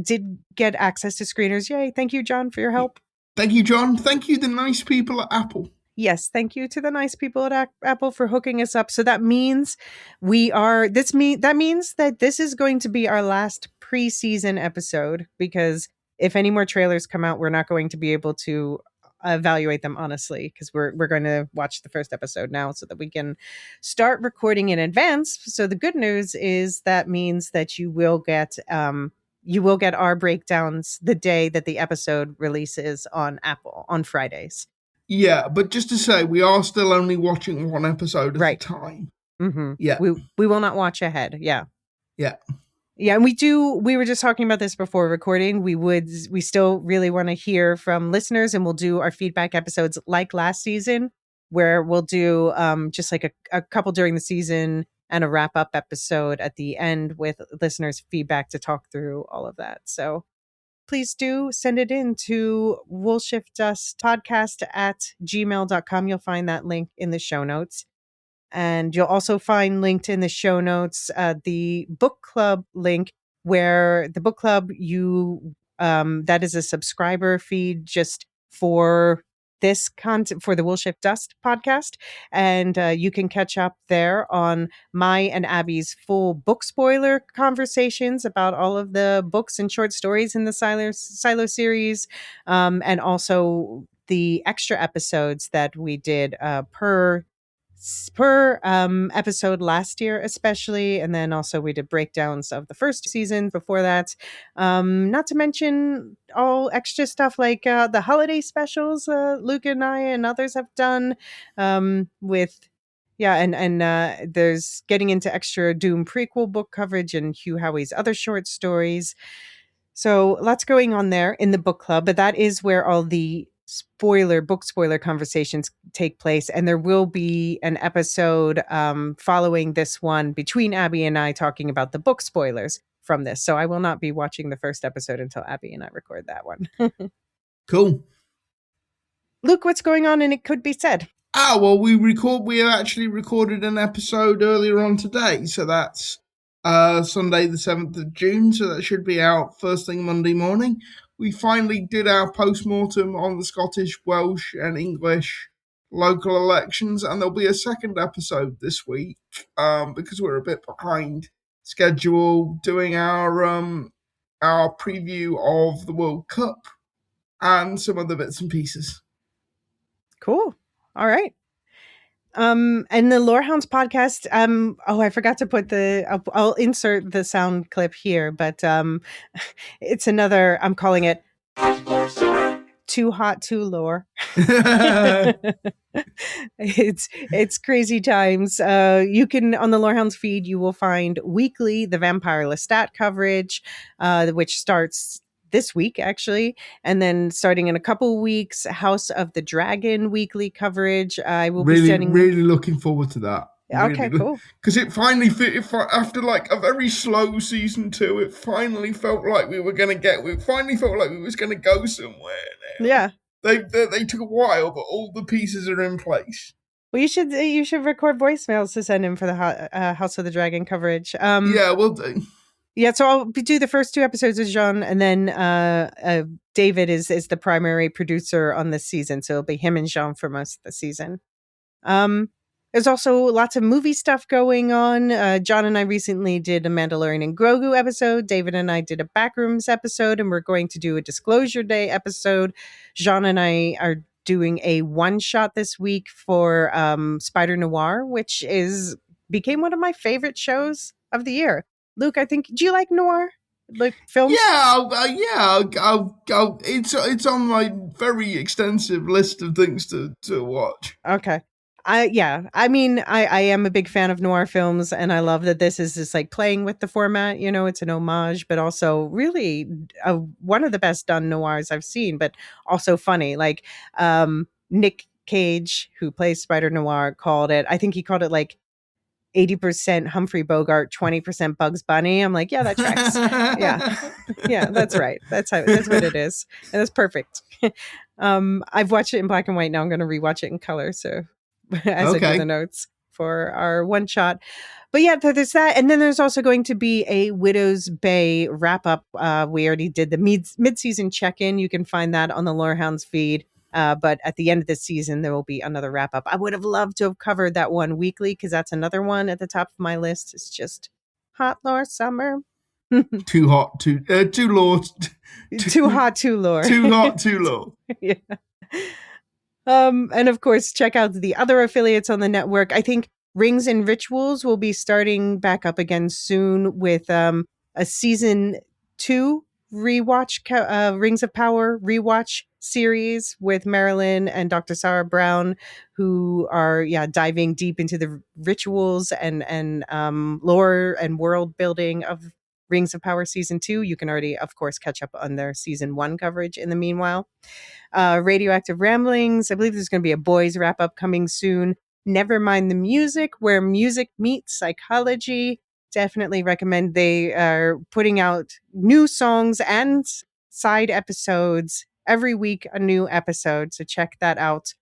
did get access to screeners. Yay. Thank you, John, for your help. Thank you, John. Thank you, the nice people at Apple. Yes, thank you to the nice people at Apple for hooking us up. So that means that means that this is going to be our last preseason episode, because if any more trailers come out, we're not going to be able to evaluate them honestly, because we're going to watch the first episode now so that we can start recording in advance. So the good news is that means that you will get our breakdowns the day that the episode releases on Apple on Fridays. Yeah, but just to say, we are still only watching one episode at a time. Yeah. We will not watch ahead. Yeah. Yeah. Yeah, and we were just talking about this before recording. We still really want to hear from listeners, and we'll do our feedback episodes like last season, where we'll do just like a couple during the season and a wrap up episode at the end with listeners' feedback to talk through all of that. So please do send it in to woolshiftustpodcast@gmail.com. You'll find that link in the show notes. And you'll also find linked in the show notes the book club link, where the book club that is a subscriber feed just for this content for the Will Shift Dust podcast, and you can catch up there on my and Abby's full book spoiler conversations about all of the books and short stories in the Silo series, and also the extra episodes that we did per episode last year, especially, and then also we did breakdowns of the first season before that, not to mention all extra stuff like the holiday specials Luke and I and others have done, with there's getting into extra Doom prequel book coverage and Hugh Howey's other short stories. So lots going on there in the book club, but that is where all the book spoiler conversations take place. And there will be an episode following this one between Abby and I talking about the book spoilers from this. So I will not be watching the first episode until Abby and I record that one. Cool. Luke, what's going on in It Could Be Said? Well, we actually recorded an episode earlier on today. So that's Sunday the 7th of June, so that should be out first thing Monday morning. We finally did our post-mortem on the Scottish, Welsh and English local elections, and there'll be a second episode this week because we're a bit behind schedule doing our preview of the World Cup and some other bits and pieces. Cool. All right. And the Lorehounds podcast, I forgot to put I'll insert the sound clip here, but it's another, I'm calling it Too Hot, Too Lore. It's crazy times. You can, on the Lorehounds feed, you will find weekly the Vampire Lestat coverage, which starts this week actually, and then starting in a couple weeks, House of the Dragon weekly coverage. I will be sending. Really looking forward to that. Okay, really, cool. Because it finally after like a very slow season 2, it finally felt like we was going to go somewhere now. Yeah. They took a while, but all the pieces are in place. Well, you should record voicemails to send in for the House of the Dragon coverage. Yeah, we'll do. Yeah, so I'll do the first 2 episodes with Jean, and then David is the primary producer on this season, so it'll be him and Jean for most of the season. There's also lots of movie stuff going on. John and I recently did a Mandalorian and Grogu episode. David and I did a Backrooms episode, and we're going to do a Disclosure Day episode. Jean and I are doing a one-shot this week for Spider Noir, which became one of my favorite shows of the year. Luke, I think, do you like noir, like films? Yeah, it's on my very extensive list of things to watch. Okay. I am a big fan of noir films, and I love that this is just like playing with the format. You know, it's an homage, but also really one of the best done noirs I've seen, but also funny. Like Nick Cage, who plays Spider Noir, I think he called it like 80% Humphrey Bogart, 20% Bugs Bunny. I'm like, yeah, that tracks. Yeah, that's right. That's what it is. And that's perfect. I've watched it in black and white. Now I'm going to rewatch it in color. So as I do the notes for our one shot. But yeah, there's that. And then there's also going to be a Widow's Bay wrap up. We already did the mid-season check-in. You can find that on the Lorehounds feed. But at the end of the season, there will be another wrap up. I would have loved to have covered that one weekly, because that's another one at the top of my list. It's just hot lore summer. Too hot, too lore. Too hot, too lore. Too hot, too lore. Yeah. And of course, check out the other affiliates on the network. I think Rings and Rituals will be starting back up again soon with a season 2 rewatch, Rings of Power rewatch series with Marilyn and Dr. Sarah Brown, who are diving deep into the rituals and lore and world building of Rings of Power season 2. You can already, of course, catch up on their season 1 coverage in the meanwhile. Radioactive Ramblings. I believe there's going to be a boys wrap up coming soon. Never Mind the Music, where music meets psychology. Definitely recommend. They are putting out new songs and side episodes every week, a new episode. So check that out.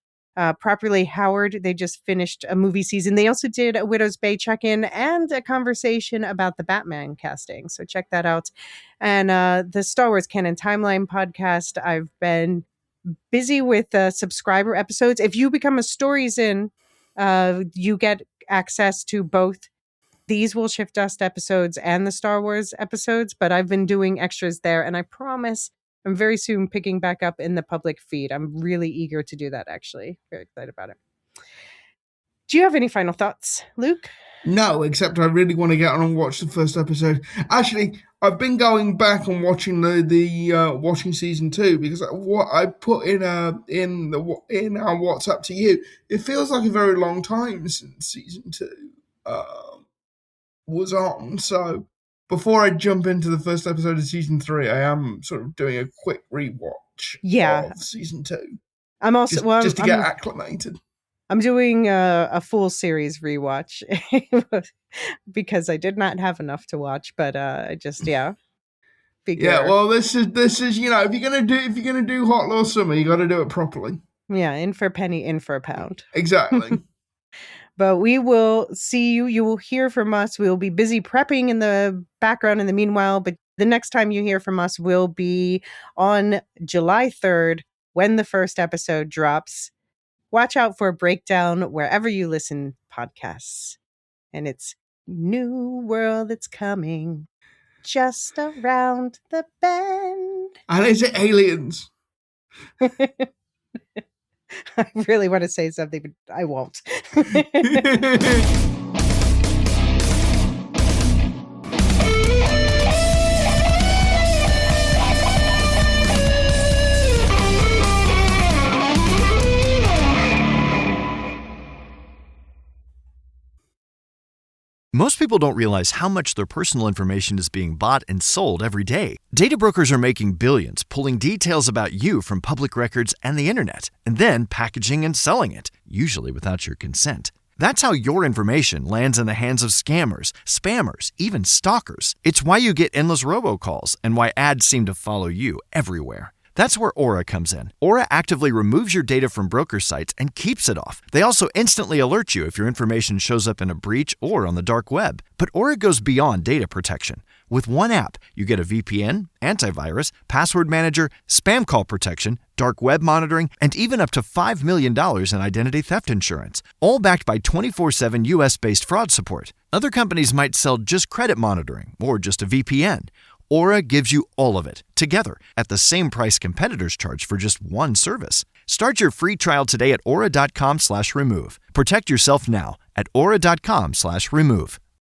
Properly Howard, they just finished a movie season. They also did a Widow's Bay check-in and a conversation about the Batman casting. So check that out. And the Star Wars Canon Timeline podcast, I've been busy with subscriber episodes. If you become a Stories In, you get access to both these Will Shift Dust episodes and the Star Wars episodes, but I've been doing extras there, and I promise I'm very soon picking back up in the public feed. I'm really eager to do that, actually. Very excited about it. Do you have any final thoughts, Luke? No, except I really want to get on and watch the first episode. Actually, I've been going back and watching watching season 2 because what I put in our WhatsApp to you, it feels like a very long time since season 2 was on. So before I jump into the first episode of season 3, I am sort of doing a quick rewatch of season 2. I'm also just to get acclimated. I'm doing a full series rewatch because I did not have enough to watch, but I just figure. Yeah, well, this is if you're gonna do Hot Law Summer, you got to do it properly. Yeah, in for a penny, in for a pound. Exactly. But we will see you. You will hear from us. We will be busy prepping in the background in the meanwhile. But the next time you hear from us will be on July 3rd when the first episode drops. Watch out for a breakdown wherever you listen podcasts. And it's new world that's coming just around the bend. And is it aliens? I really want to say something, but I won't. Most people don't realize how much their personal information is being bought and sold every day. Data brokers are making billions, pulling details about you from public records and the internet, and then packaging and selling it, usually without your consent. That's how your information lands in the hands of scammers, spammers, even stalkers. It's why you get endless robocalls and why ads seem to follow you everywhere. That's where Aura comes in. Aura actively removes your data from broker sites and keeps it off. They also instantly alert you if your information shows up in a breach or on the dark web. But Aura goes beyond data protection. With one app, you get a VPN, antivirus, password manager, spam call protection, dark web monitoring, and even up to $5 million in identity theft insurance, all backed by 24/7 US-based fraud support. Other companies might sell just credit monitoring or just a VPN. Aura gives you all of it, together, at the same price competitors charge for just one service. Start your free trial today at aura.com/remove. Protect yourself now at aura.com/remove.